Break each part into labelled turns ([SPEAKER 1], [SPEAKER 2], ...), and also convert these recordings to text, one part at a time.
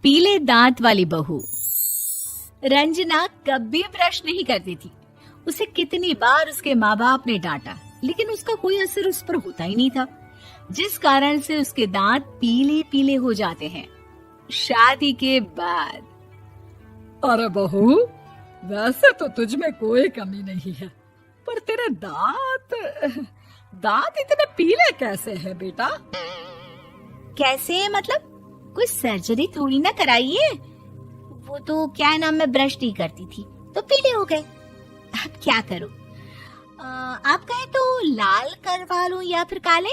[SPEAKER 1] पीले दांत वाली बहू। रंजना कभी ब्रश नहीं करती थी। उसे कितनी बार उसके माँ बाप ने डांटा, लेकिन उसका कोई असर उस पर होता ही नहीं था, जिस कारण से उसके दांत पीले पीले हो जाते हैं। शादी के बाद
[SPEAKER 2] अरे बहू, वैसे तो तुझ में कोई कमी नहीं है, पर तेरे दांत इतने पीले कैसे हैं बेटा?
[SPEAKER 1] कैसे मतलब? कोई सर्जरी थोड़ी ना कराई है। वो तो क्या नाम, मैं ब्रश नहीं करती थी तो पीले हो गए। अब क्या करूं? आप कहें तो लाल करवा लूं या फिर काले?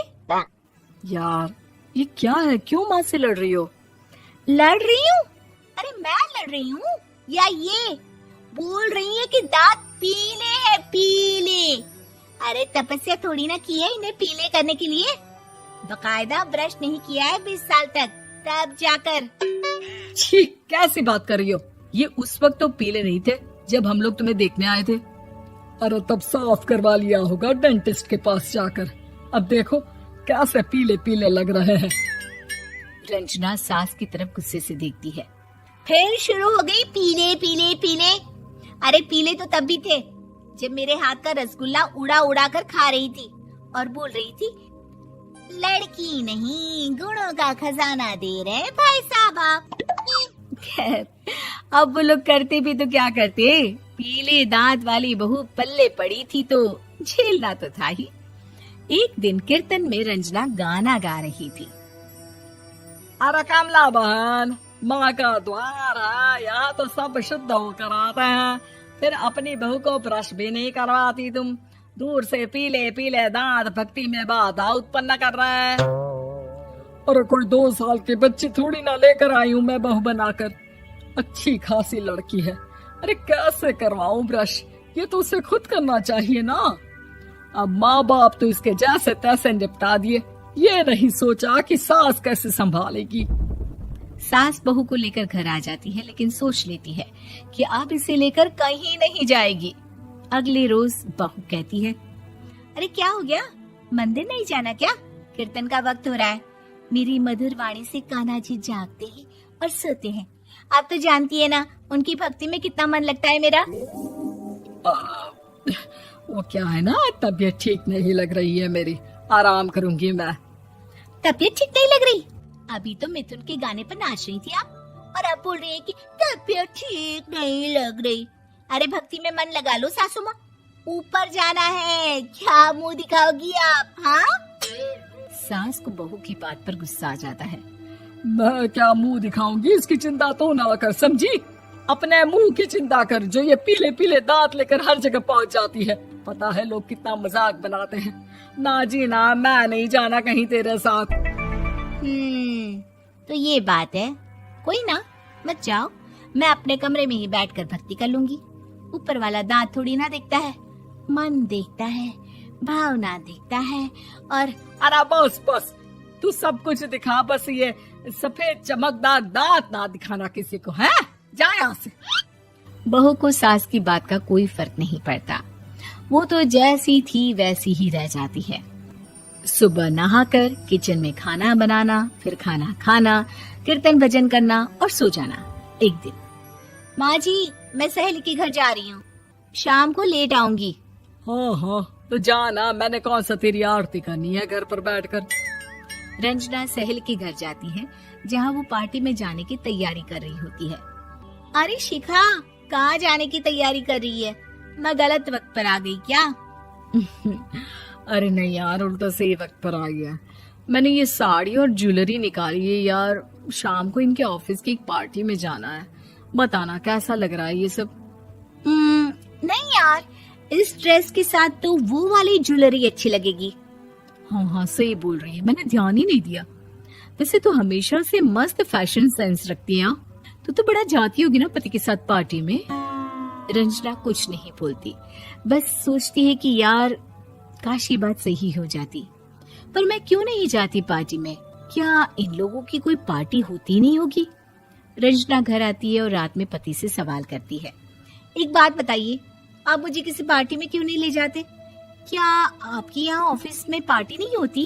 [SPEAKER 2] यार ये क्या है, क्यों माँ से लड़ रही हो?
[SPEAKER 1] लड़ रही हूँ? अरे मैं लड़ रही हूँ या ये बोल रही है कि दांत पीले हैं, पीले। अरे तपस्या थोड़ी ना की है इन्हें पीले करने के लिए। बकायदा ब्रश नहीं किया है 20 साल तक, तब जाकर।
[SPEAKER 2] छी, कैसी बात कर रही हो? ये उस वक्त तो पीले नहीं थे जब हम लोग तुम्हें देखने आए थे। अरे तब साफ करवा लिया होगा डेंटिस्ट के पास जाकर। अब देखो कैसे पीले पीले लग रहे हैं।
[SPEAKER 1] रंजना सास की तरफ गुस्से से देखती है। फिर शुरू हो गई पीले पीले पीले। अरे पीले तो तब भी थे जब मेरे हाथ का रसगुल्ला उड़ा उड़ा कर खा रही थी और बोल रही थी, लड़की नहीं गुणों का खजाना दे रहे भाई साहब आप। खैर, अब वो लोग करते भी तो क्या करते, पीले दांत वाली बहू पल्ले पड़ी थी तो झेलना तो था ही। एक दिन कीर्तन में रंजना गाना गा रही थी।
[SPEAKER 2] अरे कमला बहन, माँ का द्वार है, यहाँ तो सब शुद्ध होकर आते हैं, फिर अपनी बहू को ब्रश भी नहीं करवाती तुम। दूर से पीले पीले दांत भक्ति में बाधा उत्पन्न कर रहे हैं। अरे कोई 2 साल की बच्ची थोड़ी ना लेकर आई हूँ मैं बहू बनाकर। अच्छी खासी लड़की है, अरे कैसे करवाऊं ब्रश? ये तो उसे खुद करना चाहिए ना। अब माँ बाप तो इसके जैसे तैसे निपटा दिए, ये नहीं सोचा कि सास कैसे संभालेगी।
[SPEAKER 1] सास बहू को लेकर घर आ जाती है, लेकिन सोच लेती है कि अब इसे लेकर कहीं नहीं जाएगी। अगले रोज बहू कहती है, अरे क्या हो गया, मंदिर नहीं जाना क्या? कीर्तन का वक्त हो रहा है। मेरी मधुर वाणी से कान्हा जी जागते हैं और सोते हैं। आप तो जानती है ना उनकी भक्ति में कितना मन लगता है मेरा।
[SPEAKER 2] वो क्या है ना, तबीयत ठीक नहीं लग रही है मेरी, आराम करूंगी मैं।
[SPEAKER 1] तबीयत ठीक नहीं लग रही? अभी तो मिथुन के गाने पर नाच रही थी आप, और अब बोल रही है कि तबीयत ठीक नहीं लग रही। अरे भक्ति में मन लगा लो सासू माँ, ऊपर जाना है, क्या मुंह दिखाओगी आप? हाँ? सास को बहू की बात पर गुस्सा आ जाता है।
[SPEAKER 2] मैं क्या मुंह दिखाऊंगी, इसकी चिंता तो ना कर, समझी? अपने मुंह की चिंता कर, जो ये पीले पीले दांत लेकर हर जगह पहुंच जाती है। पता है लोग कितना मजाक बनाते हैं। ना जी ना, मैं नहीं जाना कहीं तेरे साथ।
[SPEAKER 1] तो ये बात है। कोई ना, मत जाओ, मैं अपने कमरे में ही बैठकर भक्ति कर लूंगी। ऊपर वाला दांत थोड़ी ना देखता है, मन देखता है, भावना देखता है। और
[SPEAKER 2] अरे बस बस, तू सब कुछ दिखा, बस ये सफेद चमकदार दांत ना दिखाना किसी को, है? जा यहाँ से।
[SPEAKER 1] बहू को सास की बात का कोई फर्क नहीं पड़ता। वो तो जैसी थी वैसी ही रह जाती है। सुबह नहाकर किचन में खाना बनाना, फिर खाना खाना, कीर्तन भजन करना और सो जाना। एक दिन, माँ जी मैं सहेली के घर जा रही हूँ, शाम को लेट आऊंगी।
[SPEAKER 2] हाँ हाँ तो जाना, मैंने कौन सा तेरी आरती करनी है घर पर बैठकर।
[SPEAKER 1] रंजना सहेली के घर जाती है, जहाँ वो पार्टी में जाने की तैयारी कर रही होती है। अरे शिखा, कहाँ जाने की तैयारी कर रही है? मैं गलत वक्त पर आ गई क्या?
[SPEAKER 2] अरे नहीं यार, उल्टा सही वक्त पर आ गया। मैंने ये साड़ी और ज्वेलरी निकाली है यार, शाम को इनके ऑफिस की एक पार्टी में जाना है। बताना कैसा लग रहा है ये सब?
[SPEAKER 1] नहीं यार, इस ड्रेस के साथ तो वो वाली ज्वेलरी अच्छी लगेगी।
[SPEAKER 2] हाँ हाँ सही बोल रही है, मैंने ध्यान ही नहीं दिया। वैसे तो हमेशा से मस्त फैशन सेंस रखती है। तो बड़ा जाती होगी ना पति के साथ पार्टी में।
[SPEAKER 1] रंजना कुछ नहीं बोलती, बस सोचती है कि यार काश ये बात सही हो जाती। पर मैं क्यों नहीं जाती पार्टी में? क्या इन लोगों की कोई पार्टी होती नहीं होगी? रंजना घर आती है और रात में पति से सवाल करती है, एक बात बताइए, आप मुझे किसी पार्टी में क्यों नहीं ले जाते? क्या आपकी यहाँ ऑफिस में पार्टी नहीं होती?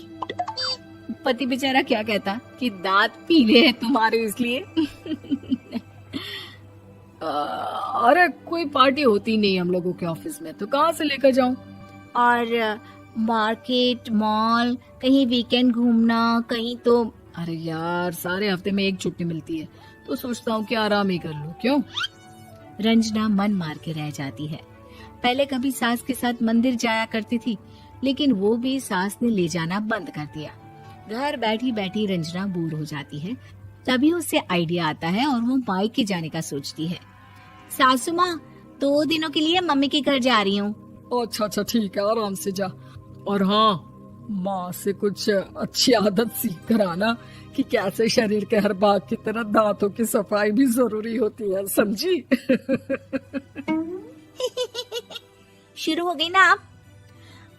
[SPEAKER 1] पति बेचारा क्या कहता कि दांत पीले हैं तुम्हारे इसलिए।
[SPEAKER 2] अरे कोई पार्टी होती नहीं हम लोगों के ऑफिस में, तो कहाँ से लेकर जाऊं?
[SPEAKER 1] और मार्केट, मॉल, कहीं वीकेंड घूमना, कहीं तो।
[SPEAKER 2] अरे यार सारे हफ्ते में एक छुट्टी मिलती है, तो सोचता हूँ कि आराम ही कर लूं। क्यों?
[SPEAKER 1] रंजना मन मार के रह जाती है। पहले कभी सास के साथ मंदिर जाया करती थी, लेकिन वो भी सास ने ले जाना बंद कर दिया। घर बैठी बैठी रंजना बोर हो जाती है। तभी उसे आइडिया आता है और वो मायके जाने का सोचती है। सासू माँ, 2 दिनों के लिए मम्मी के घर जा रही हूँ।
[SPEAKER 2] अच्छा अच्छा ठीक है, आराम से जा। और हाँ, माँ से कुछ अच्छी आदत सीख कर आना कि कैसे शरीर के हर भाग की तरह दांतों की सफाई भी जरूरी होती है, समझी?
[SPEAKER 1] शुरू हो गई ना आप।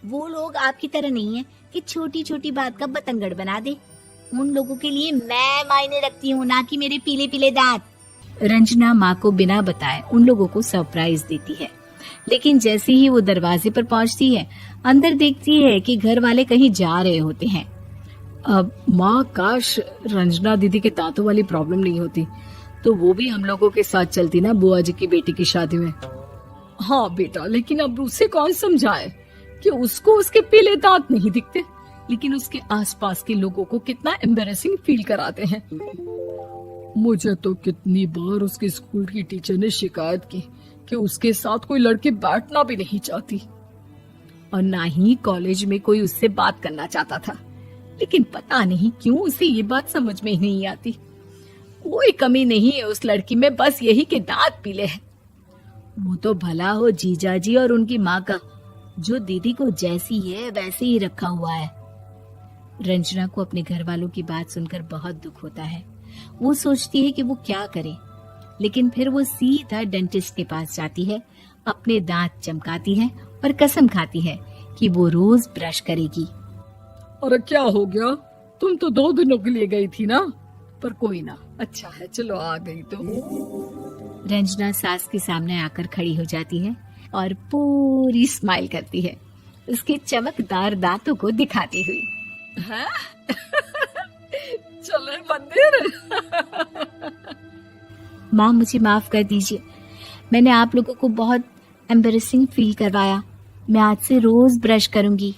[SPEAKER 1] वो लोग आपकी तरह नहीं है कि छोटी छोटी बात का बतंगड़ बना दे। उन लोगों के लिए मैं मायने रखती हूँ, ना कि मेरे पीले पीले दांत। रंजना माँ को बिना बताए उन लोगों को सरप्राइज देती है, लेकिन जैसे ही वो दरवाजे पर पहुंचती है, अंदर देखती है कि घर वाले कहीं जा रहे होते हैं।
[SPEAKER 2] अब माँ, काश रंजना दीदी के दांतों वाली प्रॉब्लम नहीं होती, तो वो भी हम लोगों के साथ चलती ना बुआ जी की बेटी की शादी में। हाँ बेटा, लेकिन अब उसे कौन समझाए कि उसको उसके पीले दांत नहीं दिखते, लेकिन उसके आसपास के लोगों को कितना एम्बैरेसिंग फील कराते हैं। मुझे तो कितनी बार उसके स्कूल की टीचर ने शिकायत की कि उसके साथ कोई लड़की बैठना भी नहीं चाहती, और ना ही कॉलेज में कोई उससे बात करना चाहता था। लेकिन पता नहीं क्यों उसे ये बात समझ में ही नहीं आती। कोई कमी नहीं है उस लड़की में, बस यही कि दांत पीले हैं। वो तो भला हो जीजा जी और उनकी माँ का, जो दीदी को जैसी है वैसे ही रखा हुआ है। रंजना को अपने घर वालों की बात सुनकर बहुत दुख होता है। वो सोचती है कि वो क्या करे, लेकिन फिर वो सीधा डेंटिस्ट के पास जाती है, अपने दांत चमकाती है और कसम खाती है कि वो रोज ब्रश करेगी। अरे क्या हो गया? तुम तो 2 दिनों के लिए गई थी ना, पर कोई ना, अच्छा है, चलो आ गई तो।
[SPEAKER 1] रंजना सास के सामने आकर खड़ी हो जाती है और पूरी स्माइल करती है, उसके चमकदार दांतों को दिखाती हुई।
[SPEAKER 2] हैं? चले मंदिर?
[SPEAKER 1] माँ, मुझे माफ कर दीजिए, मैंने आप लोगों को बहुत एम्बैरेसिंग फील करवाया। मैं आज से रोज ब्रश करूंगी।